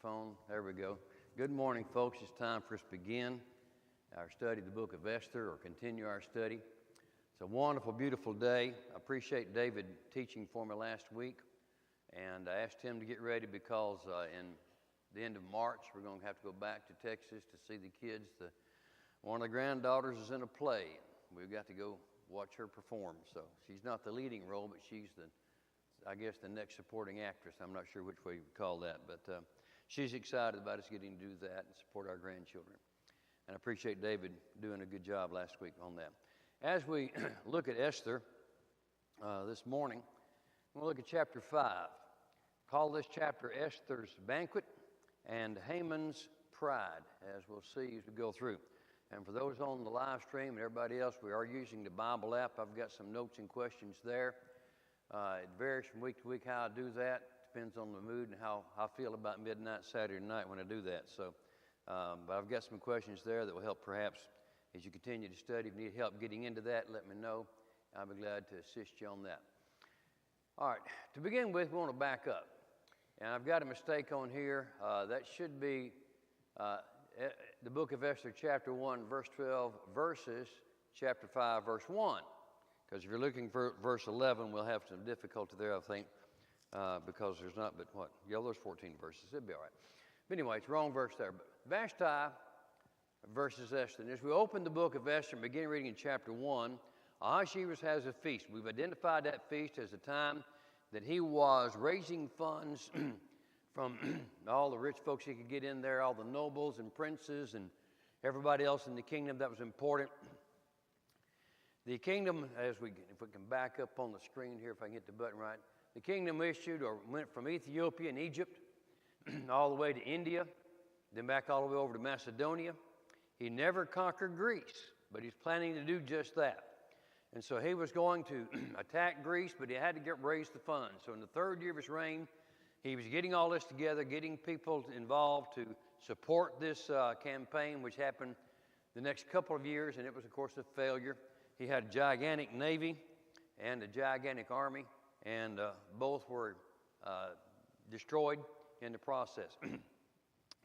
Microphone, there we go. Good morning, folks. It's time for us to begin our study of the book of Esther, or continue our study. It's a wonderful, beautiful day. I appreciate David teaching for me last week, and I asked him to get ready because in the end of March, we're going to have to go back to Texas to see the kids. One of the granddaughters is in a play. We've got to go watch her perform. So she's not the leading role, but she's I guess the next supporting actress. I'm not sure which way you would call that, but she's excited about us getting to do that and support our grandchildren. And I appreciate David doing a good job last week on that. As we look at Esther this morning, we'll look at chapter 5. Call this chapter Esther's Banquet and Haman's Pride, as we'll see as we go through. And for those on the live stream and everybody else, we are using the Bible app. I've got some notes and questions there. It varies from week to week how I do that. Depends on the mood and how I feel about midnight Saturday night when I do that. So, but I've got some questions there that will help perhaps as you continue to study. If you need help getting into that, let me know. I'll be glad to assist you on that. All right, to begin with, we want to back up. And I've got a mistake on here. That should be the book of Esther, chapter 1, verse 12, versus chapter 5, verse 1. Because if you're looking for verse 11, we'll have some difficulty there, I think, because there's not but what? Yeah, there's 14 verses. It'll be all right. But anyway, it's the wrong verse there. But Vashti versus Esther. And as we open the book of Esther and begin reading in chapter 1, Ahasuerus has a feast. We've identified that feast as a time that he was raising funds from all the rich folks he could get in there, all the nobles and princes and everybody else in the kingdom that was important. The kingdom, if we can back up on the screen here, if I can hit the button right, the kingdom issued or went from Ethiopia and Egypt all the way to India, then back all the way over to Macedonia. He never conquered Greece, but he's planning to do just that. And so he was going to attack Greece, but he had to raise the funds. So in the third year of his reign, he was getting all this together, getting people involved to support this campaign, which happened the next couple of years, and it was, of course, a failure. He had a gigantic navy and a gigantic army, and both were destroyed in the process.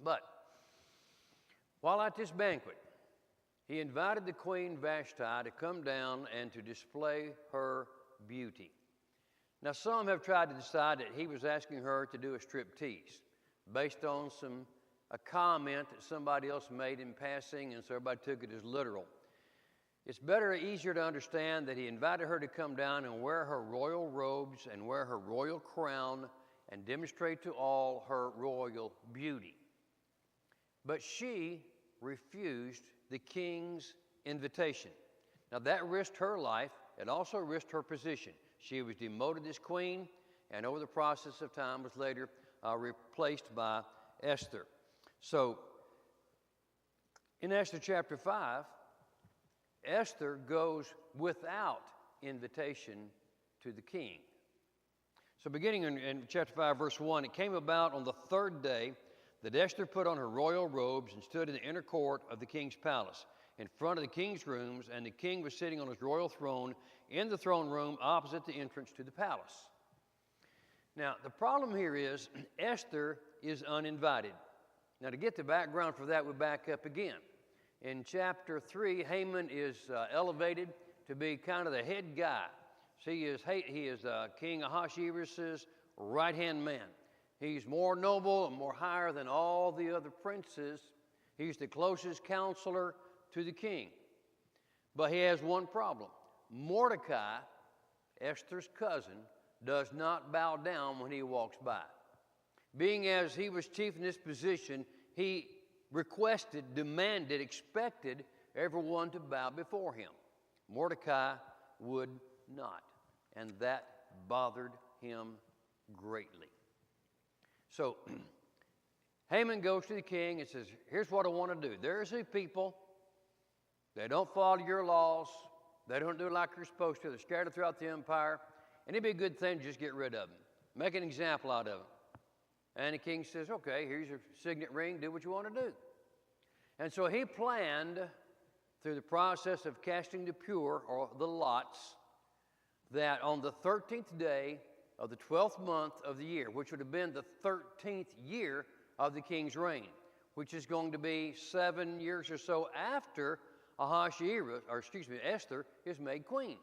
But while at this banquet, he invited the queen Vashti to come down and to display her beauty. Now, some have tried to decide that he was asking her to do a striptease based on a comment that somebody else made in passing, and so everybody took it as literal. It's better, easier to understand that he invited her to come down and wear her royal robes and wear her royal crown and demonstrate to all her royal beauty. But she refused the king's invitation. Now that risked her life. It also risked her position. She was demoted as queen, and over the process of time was later replaced by Esther. So in Esther chapter 5, Esther goes without invitation to the king. So beginning in chapter 5, verse 1, it came about on the third day that Esther put on her royal robes and stood in the inner court of the king's palace, in front of the king's rooms, and the king was sitting on his royal throne in the throne room opposite the entrance to the palace. Now, the problem here is Esther is uninvited. Now, to get the background for that, we back up again. In chapter 3, Haman is elevated to be kind of the head guy. So he is King Ahasuerus' right-hand man. He's more noble and more higher than all the other princes. He's the closest counselor to the king. But he has one problem. Mordecai, Esther's cousin, does not bow down when he walks by. Being as he was chief in this position, he requested, demanded, expected everyone to bow before him. Mordecai would not, and that bothered him greatly. So Haman goes to the king and says, here's what I want to do. There's a people, they don't follow your laws, they don't do it like you're supposed to, they're scattered throughout the empire, and it'd be a good thing to just get rid of them. Make an example out of them. And the king says, okay, here's your signet ring, do what you want to do. And so he planned, through the process of casting the pure, or the lots, that on the 13th day of the 12th month of the year, which would have been the 13th year of the king's reign, which is going to be 7 years or so after Esther is made queen.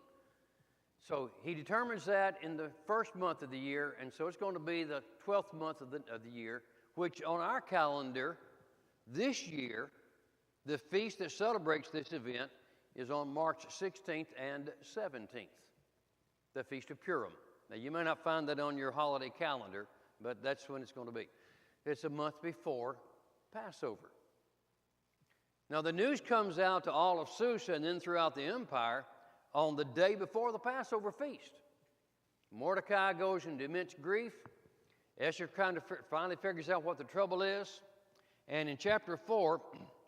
So he determines that in the first month of the year, and so it's going to be the 12th month of the year, which on our calendar this year, the feast that celebrates this event is on March 16th and 17th, the Feast of Purim. Now, you may not find that on your holiday calendar, but that's when it's going to be. It's a month before Passover. Now, the news comes out to all of Susa and then throughout the empire on the day before the Passover feast. Mordecai goes into immense grief. Esther kind of finally figures out what the trouble is. And in chapter 4,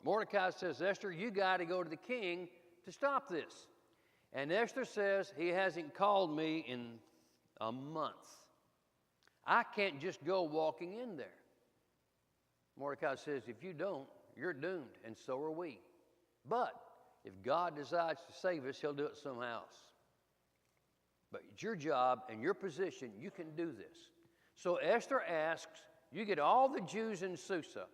Mordecai says, Esther, you got to go to the king to stop this. And Esther says, he hasn't called me in a month. I can't just go walking in there. Mordecai says, if you don't, you're doomed, and so are we. But if God decides to save us, he'll do it somehow else. But it's your job and your position, you can do this. So Esther asks, you get all the Jews in Susa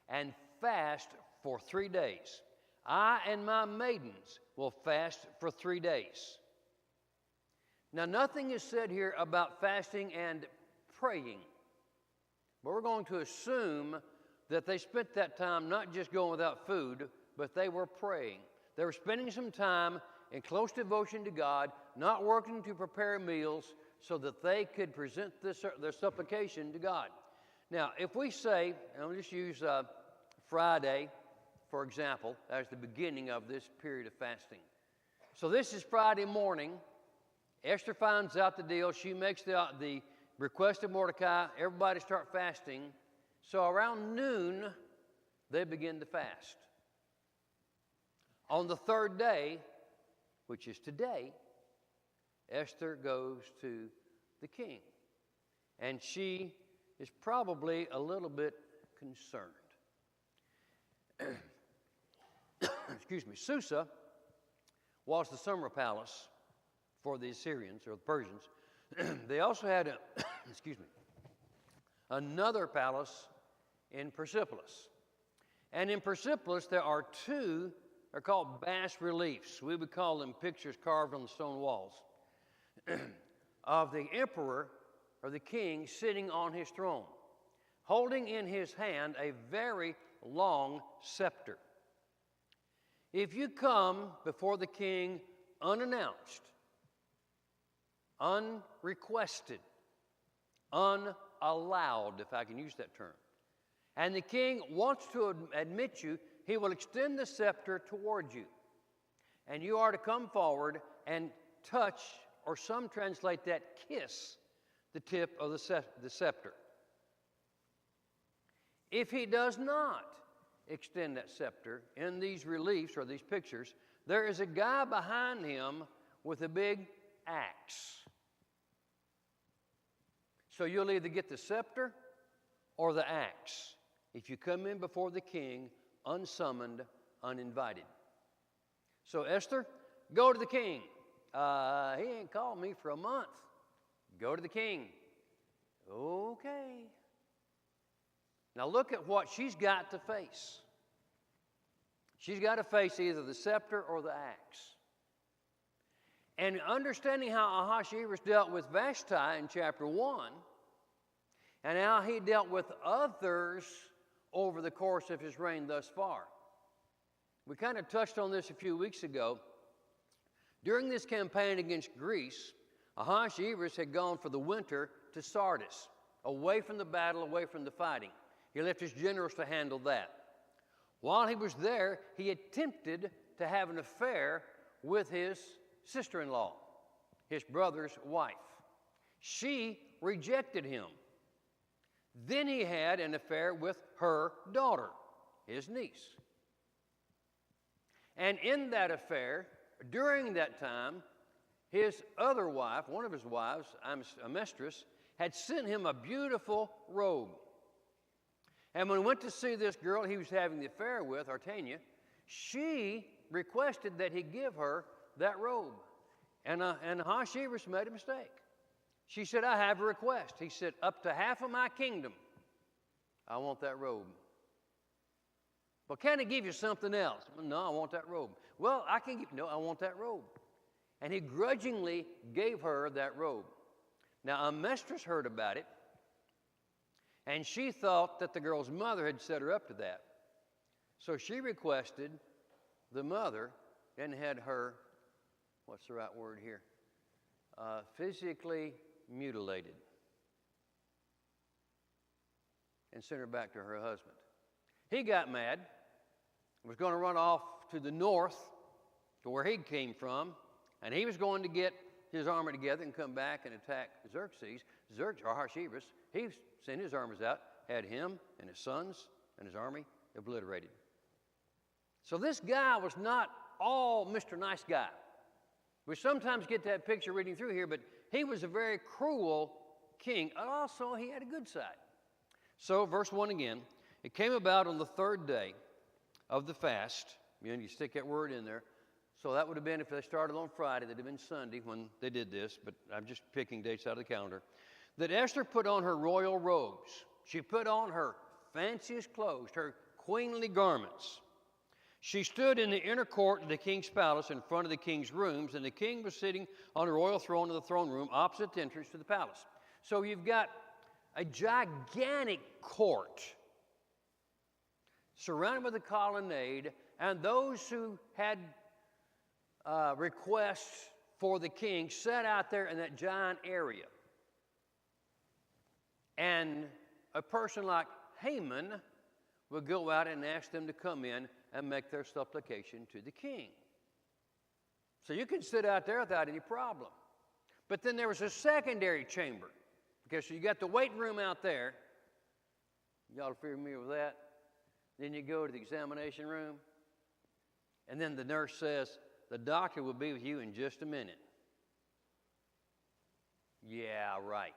and fast for 3 days. I and my maidens will fast for 3 days. Now, nothing is said here about fasting and praying, but we're going to assume that they spent that time not just going without food, but they were praying. They were spending some time in close devotion to God, not working to prepare meals so that they could present their supplication to God. Now, if we say, and I'll just use Friday, for example, as the beginning of this period of fasting. So this is Friday morning. Esther finds out the deal. She makes the request of Mordecai. Everybody start fasting. So around noon, they begin to fast. On the third day, which is today, Esther goes to the king. And she is probably a little bit concerned. Excuse me. Susa was the summer palace for the Assyrians or the Persians. They also had another palace in Persepolis. And in Persepolis, there are two, they're called bas reliefs. We would call them pictures carved on the stone walls of the emperor or the king sitting on his throne, holding in his hand a very long scepter. If you come before the king unannounced, unrequested, unallowed, if I can use that term, and the king wants to admit you, he will extend the scepter toward you. And you are to come forward and touch, or some translate that, kiss the tip of the scepter. If he does not extend that scepter, in these reliefs or these pictures, there is a guy behind him with a big axe. So you'll either get the scepter or the axe if you come in before the king unsummoned, uninvited. So Esther, go to the king. He ain't called me for a month. Go to the king. Okay. Now look at what she's got to face. She's got to face either the scepter or the axe. And understanding how Ahasuerus dealt with Vashti in chapter 1, and how he dealt with others over the course of his reign thus far. We kind of touched on this a few weeks ago. During this campaign against Greece, Ahasuerus had gone for the winter to Sardis, away from the battle, away from the fighting. He left his generals to handle that. While he was there, he attempted to have an affair with his sister-in-law, his brother's wife. She rejected him. Then he had an affair with her daughter, his niece. And in that affair, during that time, his other wife, one of his wives, Amestris, had sent him a beautiful robe. And when he went to see this girl he was having the affair with, Artania, she requested that he give her that robe. And Ahasuerus made a mistake. She said, I have a request. He said, up to half of my kingdom I want that robe. Well, can I give you something else? No, I want that robe. Well, I can give, no, I want that robe. And he grudgingly gave her that robe. Now, a mistress heard about it, and she thought that the girl's mother had set her up to that. So she requested the mother and had her, what's the right word here? Physically mutilated and sent her back to her husband. He got mad, was going to run off to the north to where he came from, and he was going to get his army together and come back and attack Xerxes. Ahasuerus, he sent his armies out, had him and his sons and his army obliterated. So this guy was not all Mr. Nice Guy. We sometimes get that picture reading through here, but he was a very cruel king. Also, he had a good side. So, verse 1 again, it came about on the third day of the fast. You stick that word in there. So that would have been, if they started on Friday, that would have been Sunday when they did this, but I'm just picking dates out of the calendar, that Esther put on her royal robes. She put on her fanciest clothes, her queenly garments. She stood in the inner court of the king's palace in front of the king's rooms, and the king was sitting on a royal throne in the throne room opposite the entrance to the palace. So you've got a gigantic court surrounded with a colonnade, and those who had requests for the king sat out there in that giant area. And a person like Haman would go out and ask them to come in and make their supplication to the king. So you can sit out there without any problem. But then there was a secondary chamber, because you got the waiting room out there. Y'all are familiar with that? Then you go to the examination room, and then the nurse says, the doctor will be with you in just a minute. Yeah, right.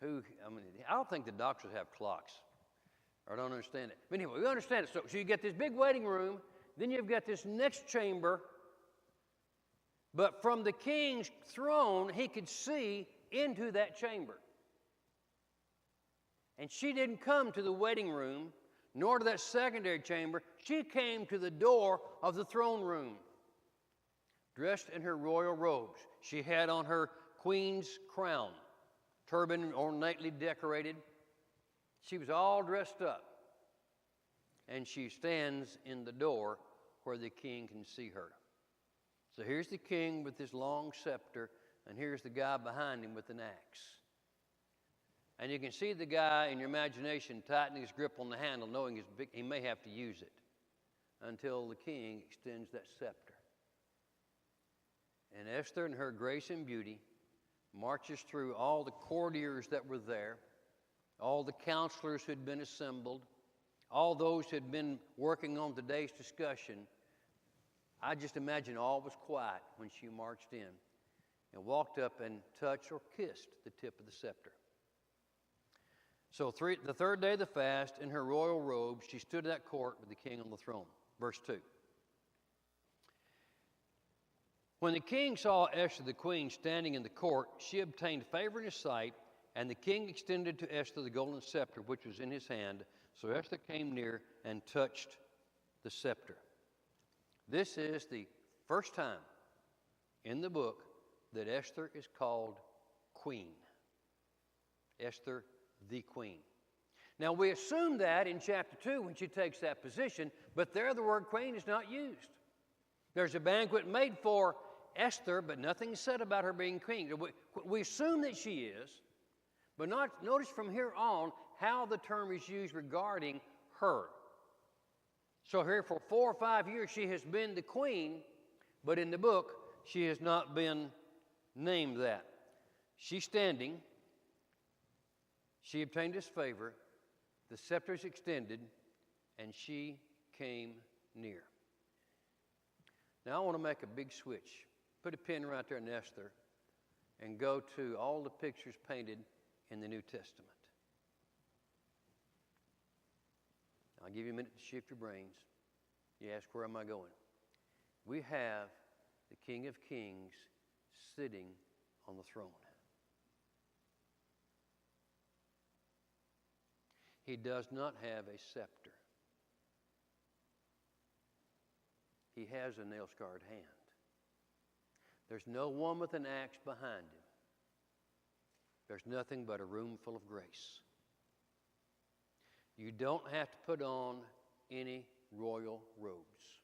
I don't think the doctors have clocks. I don't understand it. But anyway, we understand it. So you get this big waiting room, then you've got this next chamber, but from the king's throne, he could see into that chamber. And she didn't come to the waiting room, nor to that secondary chamber. She came to the door of the throne room, dressed in her royal robes. She had on her queen's crown, turban ornately decorated. She was all dressed up, and she stands in the door where the king can see her. So here's the king with his long scepter, and here's the guy behind him with an axe. And you can see the guy in your imagination tightening his grip on the handle, knowing he may have to use it until the king extends that scepter. And Esther, in her grace and beauty, marches through all the courtiers that were there, all the counselors who had been assembled, all those who had been working on today's discussion. I just imagine all was quiet when she marched in and walked up and touched or kissed the tip of the scepter. So the third day of the fast, in her royal robes, she stood in that court with the king on the throne. Verse 2. When the king saw Esther the queen standing in the court, she obtained favor in his sight, and the king extended to Esther the golden scepter which was in his hand. So Esther came near and touched the scepter. This is the first time in the book that Esther is called queen. Esther the queen. Now we assume that in chapter 2 when she takes that position, but there the word queen is not used. There's a banquet made for Esther, but nothing is said about her being queen. We assume that she is, but notice from here on how the term is used regarding her. So here for 4 or 5 years she has been the queen, but in the book she has not been named that. She's standing. She obtained his favor. The scepter is extended, and she came near. Now I want to make a big switch. Put a pin right there in Esther and go to all the pictures painted in the New Testament. I'll give you a minute to shift your brains. You ask, where am I going? We have the King of Kings sitting on the throne. He does not have a scepter. He has a nail-scarred hand. There's no one with an axe behind him. There's nothing but a room full of grace. You don't have to put on any royal robes.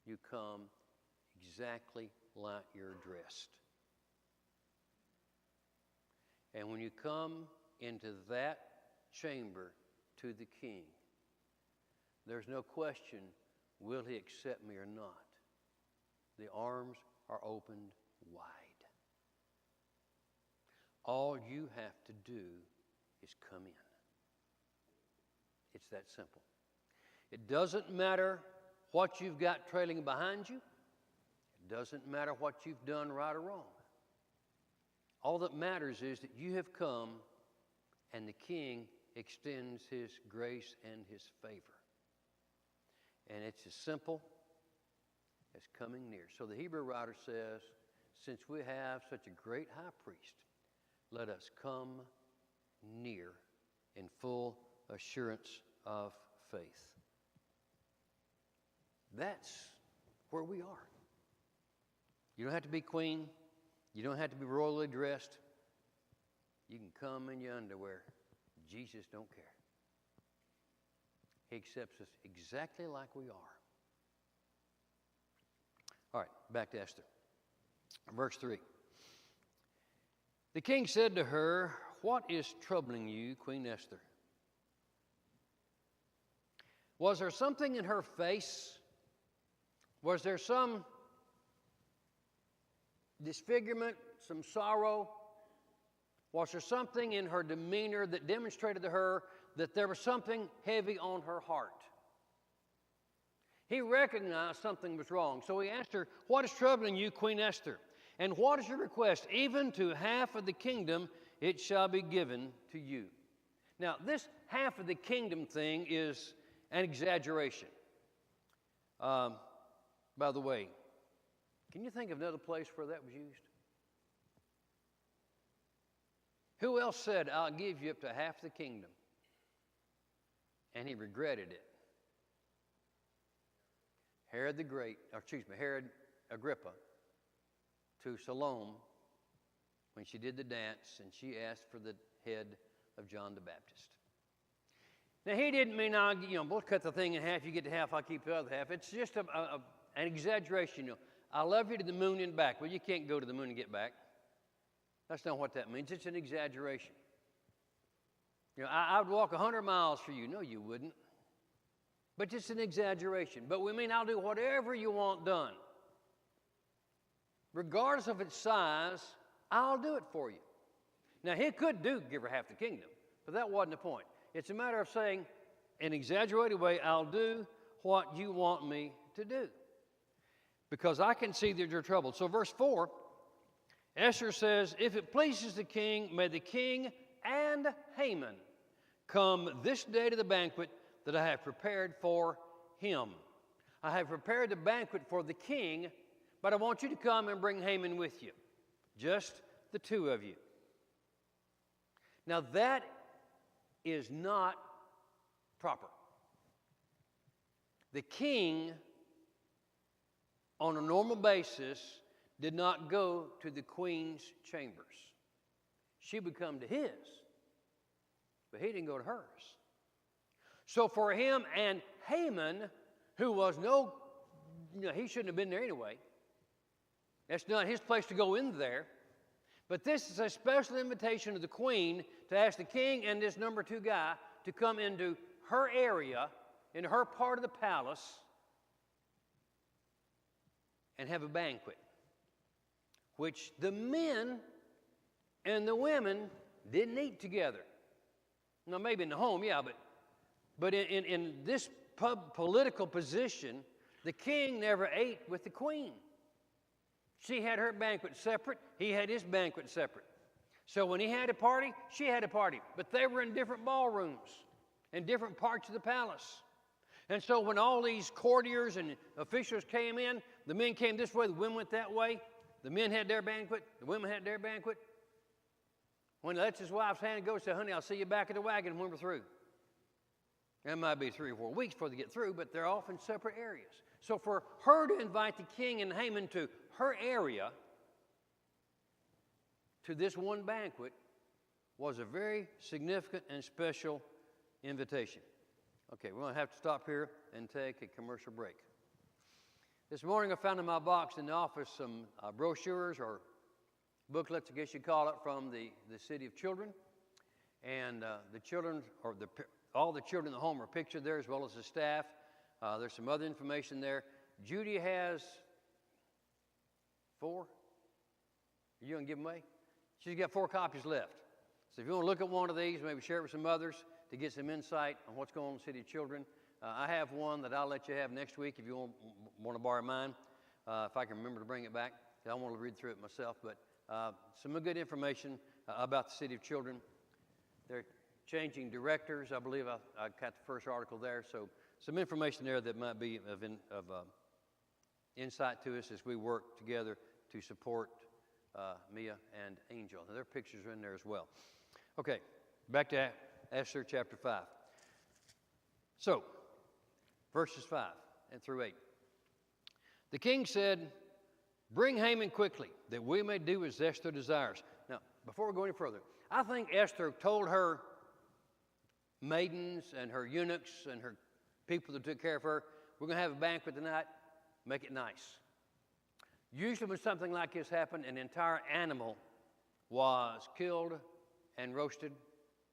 You come exactly like you're dressed. And when you come into that chamber to the king, there's no question, will he accept me or not? The arms are opened wide. All you have to do is come in. It's that simple. It doesn't matter what you've got trailing behind you. It doesn't matter what you've done right or wrong. All that matters is that you have come and the king extends his grace and his favor. And it's as simple as coming near. So the Hebrew writer says, since we have such a great high priest, let us come near in full assurance of faith. That's where we are. You don't have to be queen. You don't have to be royally dressed. You can come in your underwear. Jesus don't care. He accepts us exactly like we are. All right, back to Esther. Verse 3. The king said to her, "What is troubling you, Queen Esther?" Was there something in her face? Was there some disfigurement, some sorrow? Was there something in her demeanor that demonstrated to her that there was something heavy on her heart? He recognized something was wrong. So he asked her, "What is troubling you, Queen Esther? And what is your request? Even to half of the kingdom it shall be given to you." Now, this half of the kingdom thing is an exaggeration. By the way, can you think of another place where that was used? Who else said, "I'll give you up to half the kingdom"? And he regretted it. Herod Agrippa to Salome when she did the dance and she asked for the head of John the Baptist. Now, he didn't mean, we'll cut the thing in half, you get the half, I'll keep the other half. It's just an exaggeration. I love you to the moon and back. Well, you can't go to the moon and get back. That's not what that means. It's an exaggeration. I would walk 100 miles for you. No, you wouldn't. But it's an exaggeration. But we mean I'll do whatever you want done. Regardless of its size, I'll do it for you. Now, he could give her half the kingdom, but that wasn't the point. It's a matter of saying, in an exaggerated way, I'll do what you want me to do. Because I can see that you're troubled. So verse 4, Esther says, "If it pleases the king, may the king and Haman come this day to the banquet that I have prepared for him." I have prepared the banquet for the king, but I want you to come and bring Haman with you. Just the two of you. Now that is not proper. The king, on a normal basis, did not go to the queen's chambers. She would come to his, but he didn't go to hers. So for him and Haman, who was he shouldn't have been there anyway. That's not his place to go in there. But this is a special invitation to the queen to ask the king and this number 2 guy to come into her area, into her part of the palace, and have a banquet, which the men and the women didn't eat together. Now, maybe in the home, yeah, but in this political position, the king never ate with the queen. She had her banquet separate. He had his banquet separate. So when he had a party, she had a party. But they were in different ballrooms in different parts of the palace. And so when all these courtiers and officials came in, the men came this way, the women went that way. The men had their banquet, the women had their banquet. When he lets his wife's hand go, say, honey, I'll see you back at the wagon when we're through. It might be 3 or 4 weeks before they get through, but they're off in separate areas. So for her to invite the king and Haman to her area, to this one banquet, was a very significant and special invitation. Okay, we're going to have to stop here and take a commercial break. This morning I found in my box in the office some brochures or booklets, I guess you call it, from the City of Children. And the children, or all the children in the home are pictured there, as well as the staff. There's some other information there. Judy has 4. Are you going to give them away? She's got 4 copies left. So if you want to look at one of these, maybe share it with some others to get some insight on what's going on in the City of Children. I have one that I'll let you have next week if you want to borrow mine, if I can remember to bring it back. I want to read through it myself, but some good information about the City of Children. They're changing directors. I believe I got the first article there, so some information there that might be of insight to us as we work together to support Mia and Angel. Now, their pictures are in there as well. Okay, back to Esther chapter 5. So, verses 5 and through 8. The king said, bring Haman quickly, that we may do as Esther desires. Now, before we go any further, I think Esther told her maidens and her eunuchs and her people that took care of her, we're going to have a banquet tonight, make it nice. Usually when something like this happened, an entire animal was killed and roasted,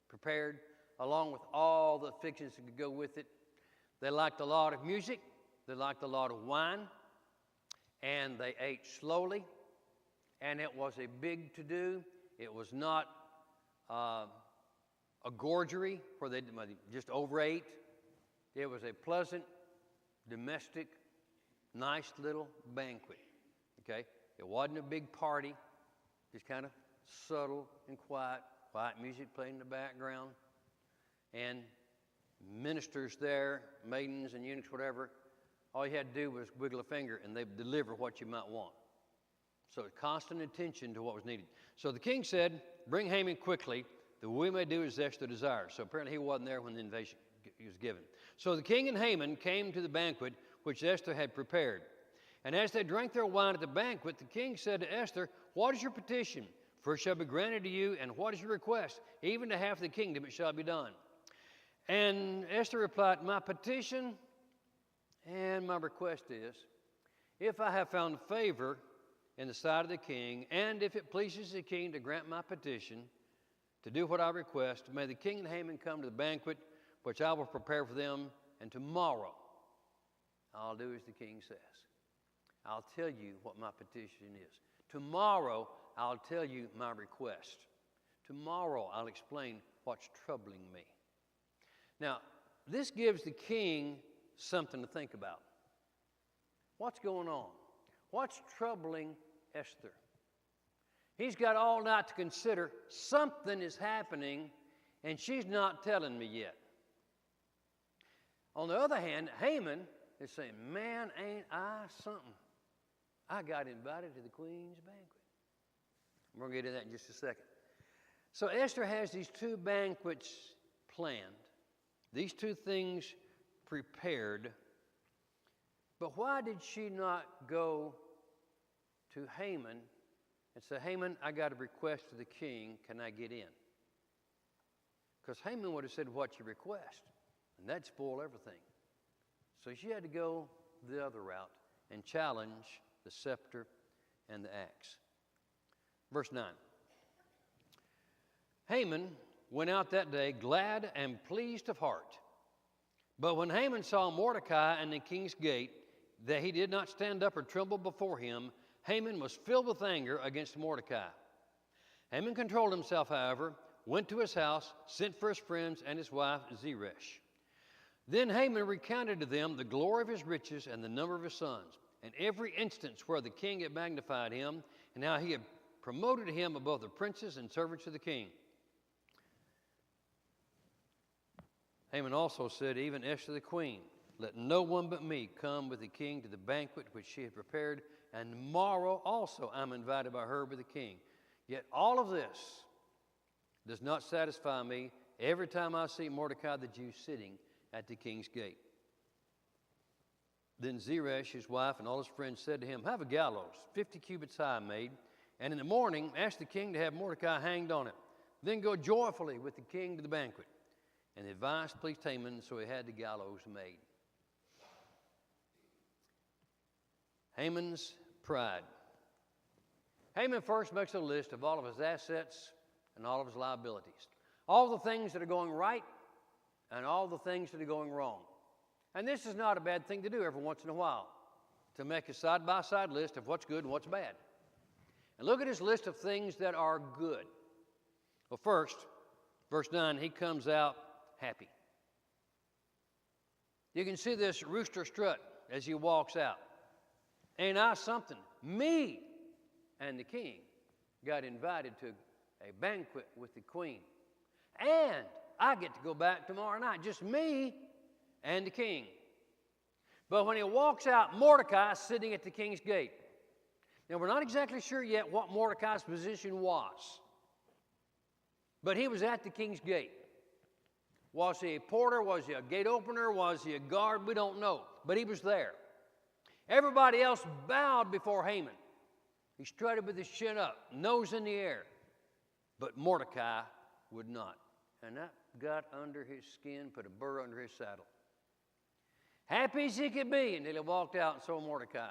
prepared, along with all the fixings that could go with it. They liked a lot of music, they liked a lot of wine, and they ate slowly, and it was a big to-do. It was not a gorgery where they just overate. It was a pleasant, domestic, nice little banquet, okay? It wasn't a big party, just kind of subtle and quiet music playing in the background, and ministers there, maidens and eunuchs, whatever, all you had to do was wiggle a finger and they'd deliver what you might want. So constant attention to what was needed. So the king said, bring Haman quickly, that we may do as Esther desires. So apparently he wasn't there when the invitation was given. So the king and Haman came to the banquet which Esther had prepared. And as they drank their wine at the banquet, the king said to Esther, what is your petition? For it shall be granted to you, and what is your request? Even to half the kingdom it shall be done. And Esther replied, my petition and my request is, if I have found favor in the sight of the king, and if it pleases the king to grant my petition, to do what I request, may the king and Haman come to the banquet, which I will prepare for them, and tomorrow I'll do as the king says. I'll tell you what my petition is. Tomorrow I'll tell you my request. Tomorrow I'll explain what's troubling me. Now, this gives the king something to think about. What's going on? What's troubling Esther? He's got all night to consider. Something is happening, and she's not telling me yet. On the other hand, Haman is saying, man, ain't I something? I got invited to the queen's banquet. We're going to get into that in just a second. So Esther has these 2 banquets planned, these 2 things prepared. But why did she not go to Haman and say, Haman, I got a request to the king. Can I get in? Because Haman would have said, what's your request? And that'd spoil everything. So she had to go the other route and challenge the scepter and the axe. Verse 9. Haman went out that day glad and pleased of heart. But when Haman saw Mordecai in the king's gate, that he did not stand up or tremble before him, Haman was filled with anger against Mordecai. Haman controlled himself, however, went to his house, sent for his friends and his wife Zeresh. Then Haman recounted to them the glory of his riches and the number of his sons, and every instance where the king had magnified him, and how he had promoted him above the princes and servants of the king. Haman also said, even Esther the queen, let no one but me come with the king to the banquet which she had prepared, and tomorrow also I'm invited by her with the king. Yet all of this does not satisfy me every time I see Mordecai the Jew sitting at the king's gate. Then Zeresh, his wife, and all his friends said to him, have a gallows, 50 cubits high made, and in the morning ask the king to have Mordecai hanged on it. Then go joyfully with the king to the banquet. And the advice pleased Haman, so he had the gallows made. Haman's pride. Haman first makes a list of all of his assets and all of his liabilities. All the things that are going right and all the things that are going wrong. And this is not a bad thing to do every once in a while, to make a side-by-side list of what's good and what's bad. And look at his list of things that are good. Well, first, verse 9, he comes out happy. You can see this rooster strut as he walks out. Ain't I something? Me and the king got invited to a banquet with the queen. And I get to go back tomorrow night, just me and the king. But when he walks out, Mordecai is sitting at the king's gate. Now, we're not exactly sure yet what Mordecai's position was. But he was at the king's gate. Was he a porter? Was he a gate opener? Was he a guard? We don't know. But he was there. Everybody else bowed before Haman. He strutted with his chin up, nose in the air. But Mordecai would not. And that got under his skin, put a burr under his saddle. Happy as he could be until he walked out and saw Mordecai.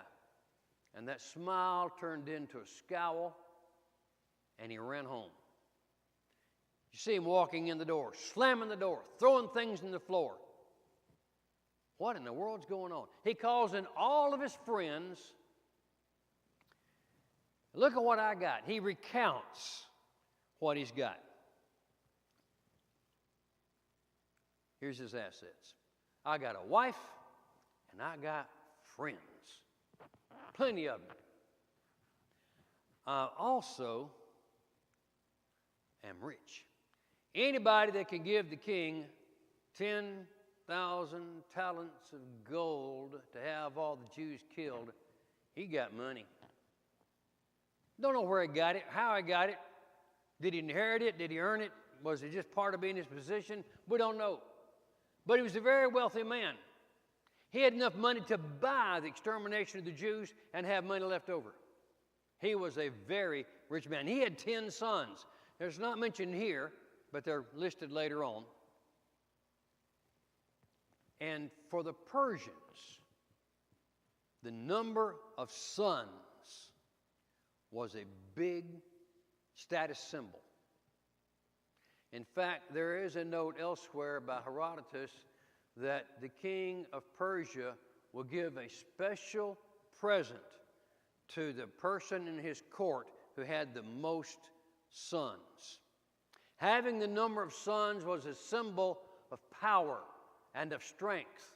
And that smile turned into a scowl, and he ran home. You see him walking in the door, slamming the door, throwing things in the floor. What in the world's going on? He calls in all of his friends. Look at what I got. He recounts what he's got. Here's his assets. I got a wife, and I got friends. Plenty of them. I also am rich. Anybody that can give the king 10,000 talents of gold to have all the Jews killed, he got money. Don't know where he got it, how he got it. Did he inherit it? Did he earn it? Was it just part of being his position? We don't know. But he was a very wealthy man. He had enough money to buy the extermination of the Jews and have money left over. He was a very rich man. He had 10 sons. There's not mentioned here, but they're listed later on. And for the Persians, the number of sons was a big status symbol. In fact, there is a note elsewhere by Herodotus that the king of Persia will give a special present to the person in his court who had the most sons. Having the number of sons was a symbol of power and of strength,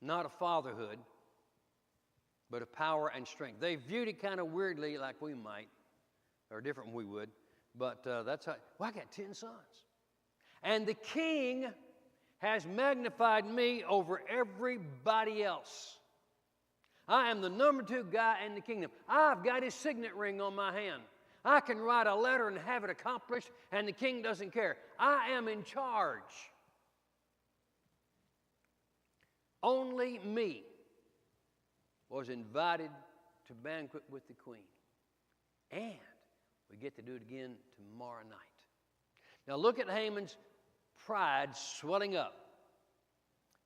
not of fatherhood, but of power and strength. They viewed it kind of weirdly, like we might, or different than we would, but that's how. Well, I got 10 sons. And the king has magnified me over everybody else. I am the number 2 guy in the kingdom. I've got his signet ring on my hand. I can write a letter and have it accomplished, and the king doesn't care. I am in charge. Only me was invited to banquet with the queen. And we get to do it again tomorrow night. Now look at Haman's pride swelling up.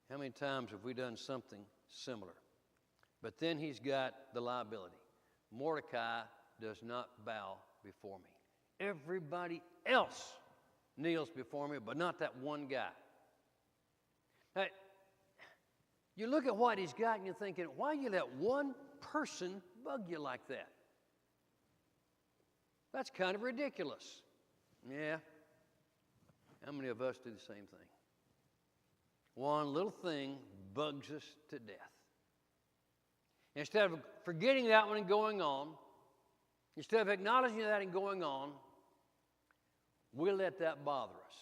How many times have we done something similar? But then he's got the liability. Mordecai does not bow before me. Everybody else kneels before me, but not that one guy. Now, you look at what he's got and you're thinking, why you let one person bug you like that? That's kind of ridiculous. Yeah. How many of us do the same thing? One little thing bugs us to death. Instead of forgetting that one and going on, instead of acknowledging that and going on, we let that bother us.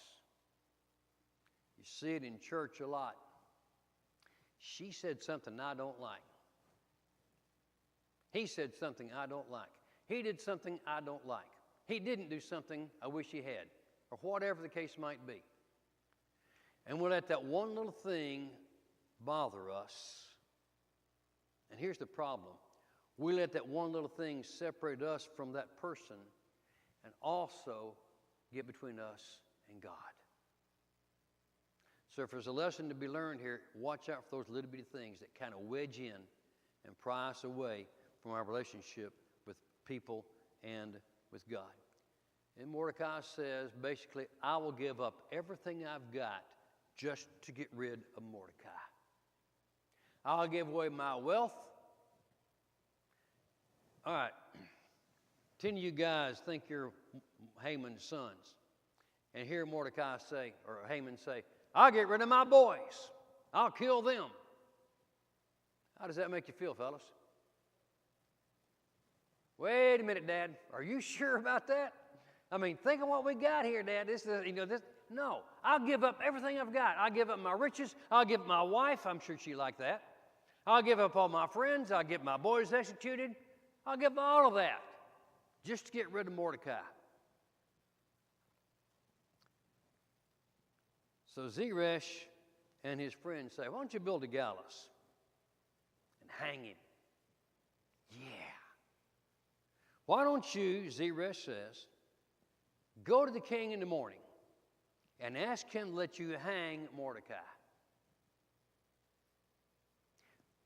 You see it in church a lot. She said something I don't like. He said something I don't like. He did something I don't like. he didn't do something I wish he had, or whatever the case might be. And we'll let that one little thing bother us. And here's the problem. We let that one little thing separate us from that person and also get between us and God. So if there's a lesson to be learned here, watch out for those little bitty things that kind of wedge in and pry us away from our relationship with people and with God. And Mordecai says, basically, I will give up everything I've got just to get rid of Mordecai. I'll give away my wealth. All right, 10 of you guys think you're Haman's sons. And hear Mordecai say, or Haman say, I'll get rid of my boys. I'll kill them. How does that make you feel, fellas? Wait a minute, Dad. Are you sure about that? I mean, think of what we got here, Dad. No, I'll give up everything I've got. I'll give up my riches. I'll give up my wife. I'm sure she liked that. I'll give up all my friends. I'll get my boys executed. I'll give up all of that just to get rid of Mordecai. So Zeresh and his friends say, why don't you build a gallows and hang him? Yeah. Why don't you, Zeresh says, go to the king in the morning and ask him to let you hang Mordecai.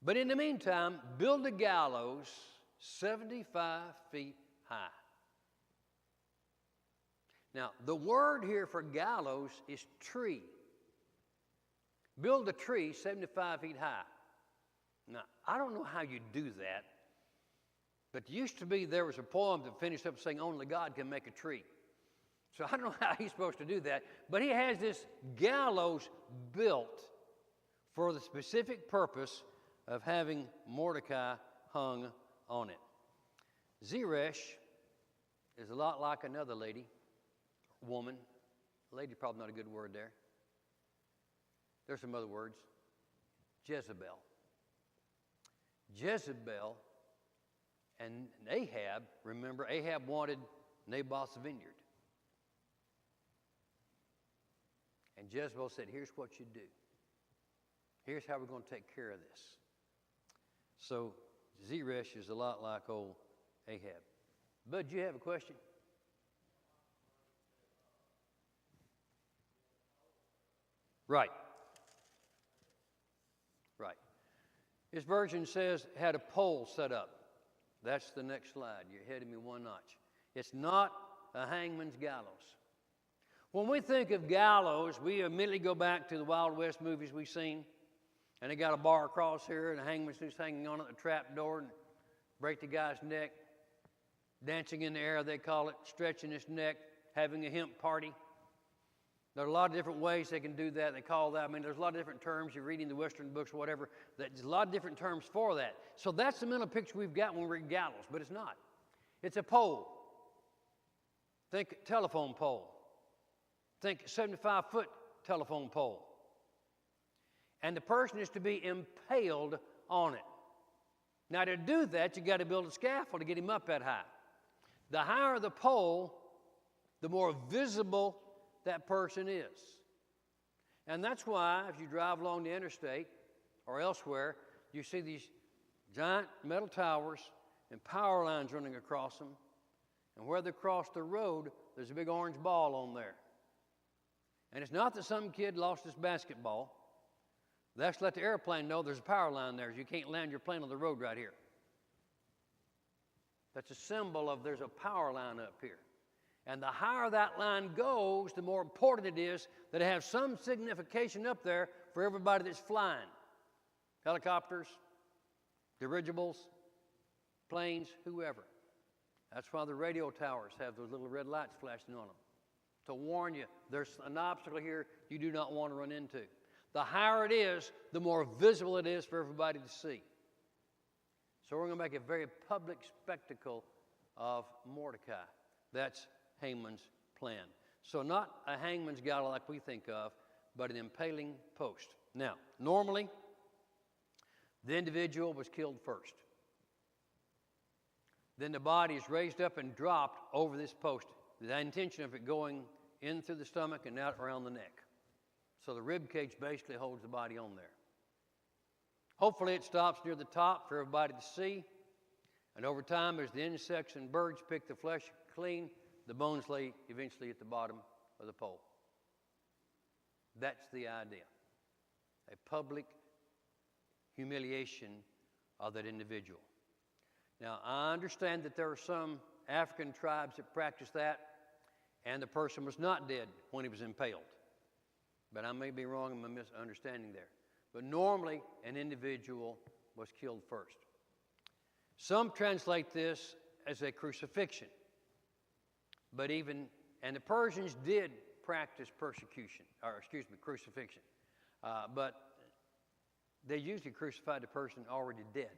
But in the meantime, build a gallows 75 feet high. Now, the word here for gallows is tree. Build a tree 75 feet high. Now, I don't know how you do that, but it used to be there was a poem that finished up saying only God can make a tree. So I don't know how he's supposed to do that, but he has this gallows built for the specific purpose of having Mordecai hung on it. Zeresh is a lot like another lady, woman. Lady, probably not a good word there. There's some other words. Jezebel. Jezebel and Ahab, remember, Ahab wanted Naboth's vineyard. And Jezebel said, here's what you do. Here's how we're going to take care of this. So Zeresh is a lot like old Ahab. Bud, do you have a question? Right. Right. This version says had a pole set up. That's the next slide. You're ahead of me one notch. It's not a hangman's gallows. When we think of gallows, we immediately go back to the Wild West movies we've seen. And they got a bar across here, and the hangman's just hanging on at the trap door and break the guy's neck. Dancing in the air, they call it, stretching his neck, having a hemp party. There are a lot of different ways they can do that. They call that, I mean, there's a lot of different terms. You're reading the Western books or whatever. There's a lot of different terms for that. So that's the mental picture we've got when we're in gallows, but it's not. It's a pole. Think telephone pole. Think 75-foot telephone pole. And the person is to be impaled on it. Now, to do that, you got to build a scaffold to get him up that high. The higher the pole, the more visible that person is. And that's why, if you drive along the interstate or elsewhere, you see these giant metal towers and power lines running across them. And where they cross the road, there's a big orange ball on there. And it's not that some kid lost his basketball. That's to let the airplane know there's a power line there. You can't land your plane on the road right here. That's a symbol of there's a power line up here. And the higher that line goes, the more important it is that it have some signification up there for everybody that's flying. Helicopters, dirigibles, planes, whoever. That's why the radio towers have those little red lights flashing on them, to warn you there's an obstacle here you do not want to run into. The higher it is, the more visible it is for everybody to see. So we're going to make a very public spectacle of Mordecai. That's Haman's plan. So not a hangman's gallows like we think of, but an impaling post. Now, normally, the individual was killed first. Then the body is raised up and dropped over this post. The intention of it going in through the stomach and out around the neck. So the rib cage basically holds the body on there. Hopefully it stops near the top for everybody to see. And over time, as the insects and birds pick the flesh clean, the bones lay eventually at the bottom of the pole. That's the idea. A public humiliation of that individual. Now, I understand that there are some African tribes that practice that, and the person was not dead when he was impaled. But I may be wrong in my misunderstanding there. But normally, an individual was killed first. Some translate this as a crucifixion. And the Persians did practice crucifixion. But they usually crucified the person already dead.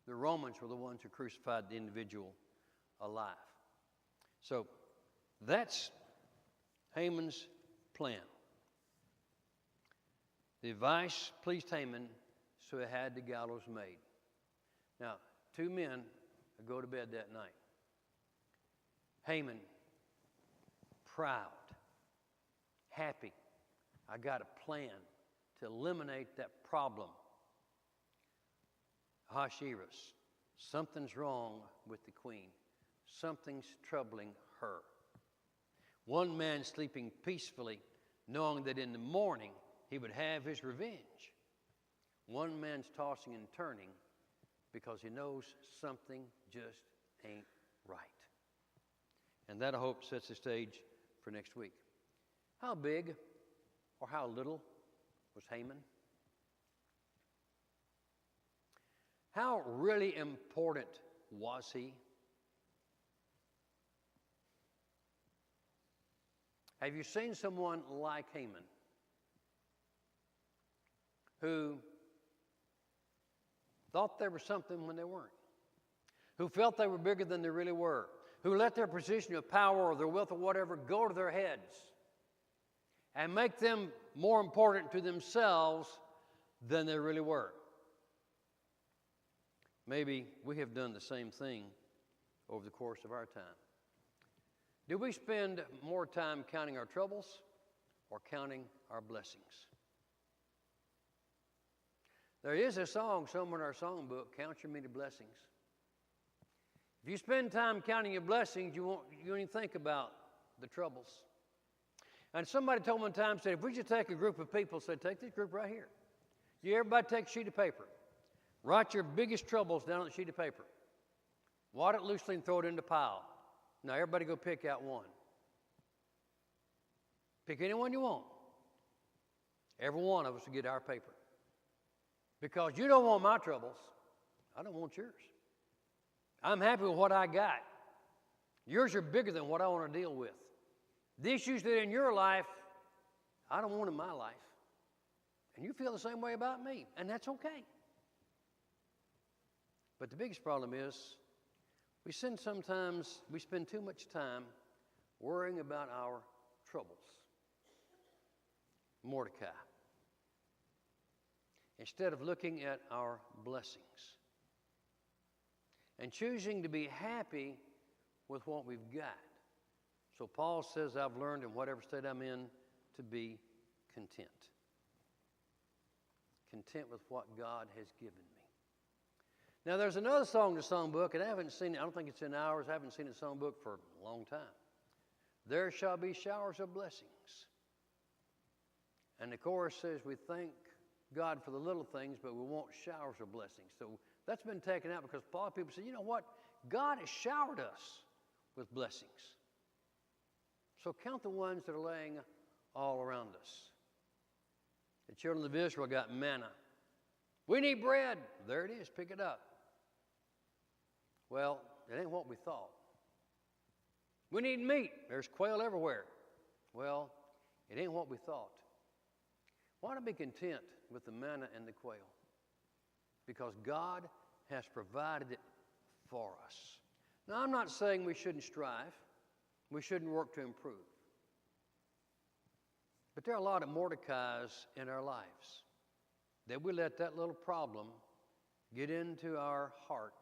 The Romans were the ones who crucified the individual alive. So that's Haman's plan. The advice pleased Haman, so he had the gallows made. Now, 2 men go to bed that night. Haman, proud, happy. I got a plan to eliminate that problem. Ahasuerus, something's wrong with the queen. Something's troubling her. One man sleeping peacefully, knowing that in the morning he would have his revenge. One man's tossing and turning because he knows something just ain't right. And that, I hope, sets the stage for next week. How big or how little was Haman? How really important was he? Have you seen someone like Haman who thought they were something when they weren't? Who felt they were bigger than they really were? Who let their position of power or their wealth or whatever go to their heads and make them more important to themselves than they really were? Maybe we have done the same thing over the course of our time. Do we spend more time counting our troubles or counting our blessings? There is a song somewhere in our songbook, Count Your Many Blessings. If you spend time counting your blessings, you won't even think about the troubles. And somebody told me one time, said, if we should take a group of people, said, take this group right here. Everybody take a sheet of paper. Write your biggest troubles down on the sheet of paper. Wad it loosely and throw it in the pile. Now everybody go pick out one. Pick any one you want. Every one of us will get our paper. Because you don't want my troubles. I don't want yours. I'm happy with what I got. Yours are bigger than what I want to deal with. The issues that are in your life, I don't want in my life. And you feel the same way about me, and that's okay. But the biggest problem is we spend too much time worrying about our troubles. Mordecai. Instead of looking at our blessings and choosing to be happy with what we've got. So Paul says, I've learned in whatever state I'm in to be content. Content with what God has given me. Now, there's another song in the songbook, and I haven't seen it. I don't think it's in ours. I haven't seen it in the songbook for a long time. There shall be showers of blessings. And the chorus says, we thank God for the little things, but we want showers of blessings. So that's been taken out because a lot of people say, you know what? God has showered us with blessings. So count the ones that are laying all around us. The children of Israel got manna. We need bread. There it is. Pick it up. Well, it ain't what we thought. We need meat. There's quail everywhere. Well, it ain't what we thought. Why not be content with the manna and the quail? Because God has provided it for us. Now, I'm not saying we shouldn't strive. We shouldn't work to improve. But there are a lot of Mordecais in our lives that we let that little problem get into our heart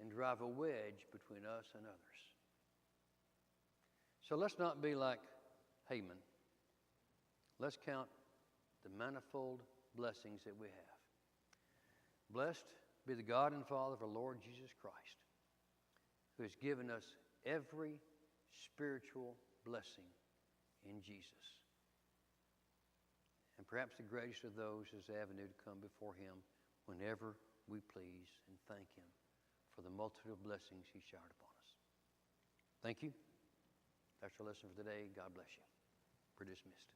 and drive a wedge between us and others. So let's not be like Haman. Let's count the manifold blessings that we have. Blessed be the God and Father of our Lord Jesus Christ, who has given us every spiritual blessing in Jesus. And perhaps the greatest of those is the avenue to come before Him whenever we please and thank Him for the multitude of blessings He showered upon us. Thank you. That's our lesson for today. God bless you. We're dismissed.